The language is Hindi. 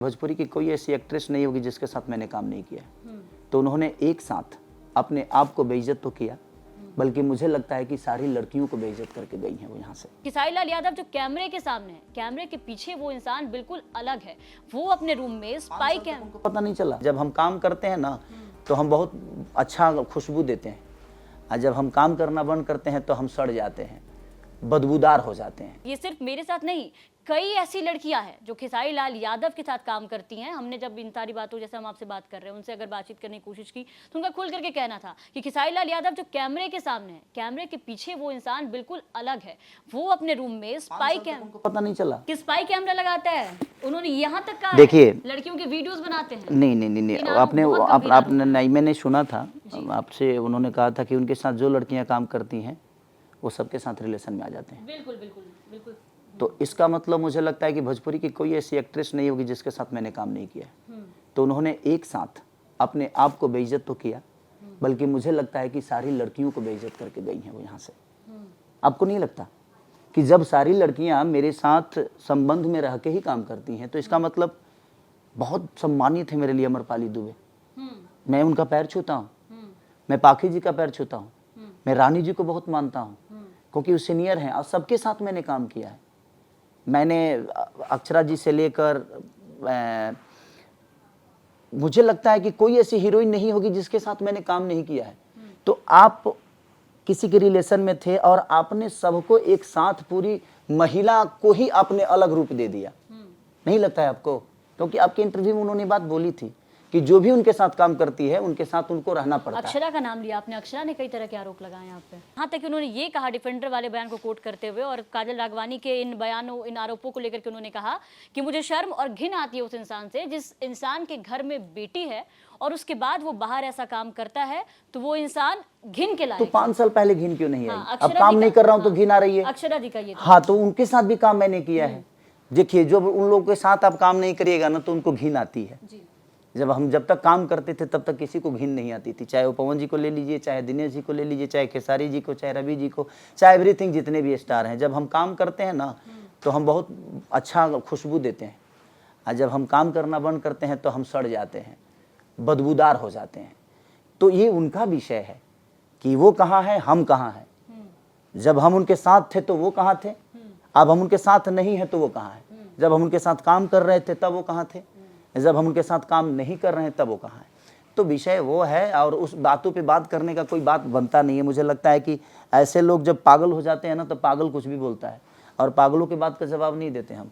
भोजपुरी की कोई ऐसी एक्ट्रेस नहीं होगी जिसके साथ मैंने काम नहीं किया। तो उन्होंने एक साथ अपने आप को बेइज्जत तो किया, बल्कि मुझे लगता है कि सारी लड़कियों को बेइज्जत करके गई हैं वो यहाँ से। खेसारी लाल यादव जो कैमरे के सामने है, कैमरे के पीछे वो इंसान बिल्कुल अलग है। वो अपने रूम में स्पाई कैम उनको पता नहीं चला। जब हम काम करते हैं ना तो हम बहुत अच्छा खुशबू देते हैं, और जब हम काम करना बंद करते हैं तो हम सड़ जाते हैं, बदबूदार हो जाते हैं। ये सिर्फ मेरे साथ नहीं, कई ऐसी लड़कियां हैं जो खेसारी लाल यादव के साथ काम करती हैं। हमने जब इन सारी बातों, जैसे हम आपसे बात कर रहे हैं, उनसे अगर बातचीत करने की कोशिश की तो उनका खुल करके कहना था कि खेसारी लाल यादव जो कैमरे के सामने है, कैमरे के पीछे वो इंसान बिल्कुल अलग है। वो अपने रूम में स्पाई कैम उनको पता नहीं चला कि स्पाई कैमरा लगाता है। उन्होंने यहाँ तक कहा देखिए, लड़कियों के वीडियोस बनाते हैं। नहीं, आपने नहीं, मैंने सुना था आपसे, उन्होंने कहा था कि उनके साथ जो लड़कियां काम करती हैं वो सबके साथ रिलेशन में आ जाते हैं। बिल्कुल बिल्कुल बिल्कुल। तो इसका मतलब मुझे लगता है कि भोजपुरी की कोई ऐसी एक्ट्रेस नहीं होगी जिसके साथ मैंने काम नहीं किया। तो उन्होंने एक साथ अपने आप को बेइज्जत तो किया, बल्कि मुझे लगता है कि सारी लड़कियों को बेइज्जत करके गई हैं वो यहाँ से। आपको नहीं लगता कि जब सारी लड़कियां मेरे साथ संबंध में रह के ही काम करती हैं तो इसका मतलब बहुत सम्मानित है मेरे लिए अमरपाली दुबे। मैं उनका पैर छूता हूँ, मैं पाखी जी का पैर छूता हूँ, मैं रानी जी को बहुत मानता हूँ क्योंकि वो सीनियर हैं और सबके साथ मैंने काम किया है। मैंने अक्षरा जी से लेकर मुझे लगता है कि कोई ऐसी हीरोइन नहीं होगी जिसके साथ मैंने काम नहीं किया है। तो आप किसी के रिलेशन में थे और आपने सबको एक साथ, पूरी महिला को ही आपने अलग रूप दे दिया। नहीं लगता है आपको? क्योंकि आपके इंटरव्यू में उन्होंने बात बोली थी कि जो भी उनके साथ काम करती है उनके साथ उनको रहना पड़ता है। अक्षरा का नाम लिया आपने, अक्षरा ने कई तरह के आरोप लगाए यहाँ पे। यहाँ तक कि उन्होंने ये कहा, डिफेंडर वाले बयान को कोट करते हुए, और काजल राघवानी के इन बयानों, इन आरोपों को लेकर के उन्होंने कहा कि मुझे शर्म और घिन आती है उस इंसान से जिस इंसान के घर में बेटी है और उसके बाद वो बाहर ऐसा काम करता है, तो वो इंसान घिन के लायक। तो 5 साल पहले घिन क्यों नहीं आई? हाँ, अब काम नहीं कर रहा हूँ तो घिन आ रही है। अक्षरा जी का ये हाँ, तो उनके साथ भी काम मैंने किया है। देखिए, जब उन लोगों के साथ आप काम नहीं करिएगा ना तो उनको घिन आती है। जब तक काम करते थे तब तक किसी को घिन नहीं आती थी। चाहे वो पवन जी को ले लीजिए, चाहे दिनेश जी को ले लीजिए, चाहे खेसारी जी को, चाहे रवि जी को, चाहे एवरीथिंग, जितने भी स्टार हैं। जब हम काम करते हैं ना तो हम बहुत अच्छा खुशबू देते हैं, और जब हम काम करना बंद करते हैं तो हम सड़ जाते हैं, बदबूदार हो जाते हैं। तो ये उनका विषय है कि वो कहाँ है, हम कहाँ हैं। जब हम उनके साथ थे तो वो कहाँ थे, अब हम उनके साथ नहीं है तो वो कहाँ है। जब हम उनके साथ काम कर रहे थे तब वो कहाँ थे, जब हम उनके साथ काम नहीं कर रहे हैं तब वो कहाँ है। तो विषय वो है, और उस बातों पे बात करने का कोई बात बनता नहीं है। मुझे लगता है कि ऐसे लोग जब पागल हो जाते हैं ना तो पागल कुछ भी बोलता है, और पागलों की बात का जवाब नहीं देते हम।